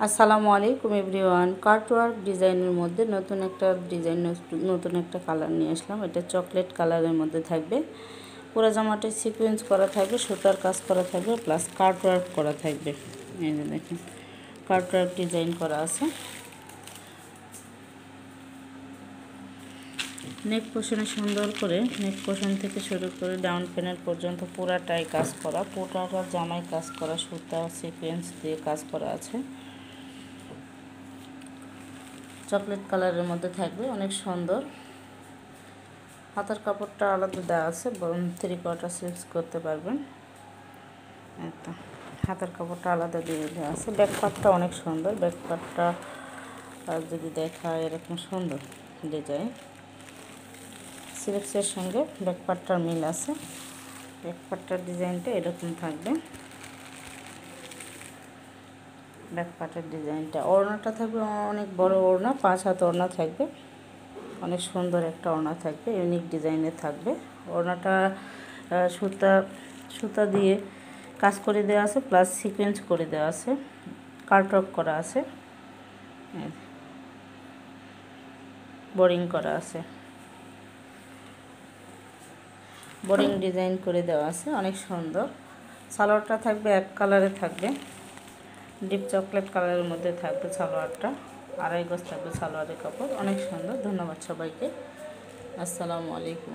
আসসালামু আলাইকুম everyone. Cutwork ডিজাইনের মধ্যে নতুন একটা ডিজাইন, নতুন একটা কালার নিয়ে আসলাম। এটা চকলেট কালারের মধ্যে থাকবে। পুরো জামাটা সিকোয়েন্স করা থাকবে, সুতার কাজ করা থাকবে, প্লাস কাটওয়ার্ক করা থাকবে। এই যে দেখেন, কাটওয়ার্ক ডিজাইন করা আছে। নেক পোর্শনে সুন্দর করে, নেক পোর্শন থেকে শুরু করে ডাউন প্যানেল পর্যন্ত পুরাটাই কাজ করা, পুরাটা জামায় কাজ করা, সুতা সিকোয়েন্স দিয়ে কাজ করা আছে। চকলেট কালারের মধ্যে থাকবে, অনেক সুন্দর। হাতার কাপড়টা আলাদা দেওয়া আছে, 3/4 স্লিভস করতে পারবেন। এটা হাতার কাপড়টা আলাদা দিয়ে দেওয়া আছে। ব্যাক পার্টটা অনেক সুন্দর, ব্যাক পার্টটা যদি দেখা এরকম সুন্দর ডিজাইন। স্লিভসের সঙ্গে ব্যাক পার্টটার মিল আছে। ব্যাক পার্টটার ডিজাইনটা এরকম থাকবে। ব্যাক পার্টের ডিজাইনটা, ওড়নাটা থাকবে অনেক বড় ওড়না, 5 হাত ওড়না থাকবে। অনেক সুন্দর একটা ওড়না থাকবে, ইউনিক ডিজাইনের থাকবে। ওড়নাটা সুতা দিয়ে কাজ করে দেওয়া আছে, প্লাস সিকোয়েন্স করে দেওয়া আছে, কাটওয়ার্ক করা আছে, বোরিং করা আছে, বোরিং ডিজাইন করে দেওয়া আছে, অনেক সুন্দর। সালোয়ারটা থাকবে এক কালারে থাকবে, ডিপ চকলেট কালারের মধ্যে থাকবে সালোয়ারটা। 2.5 গজ থাকবে সালোয়ারের কাপড়, অনেক সুন্দর। ধন্যবাদ সবাইকে। আসসালামু আলাইকুম।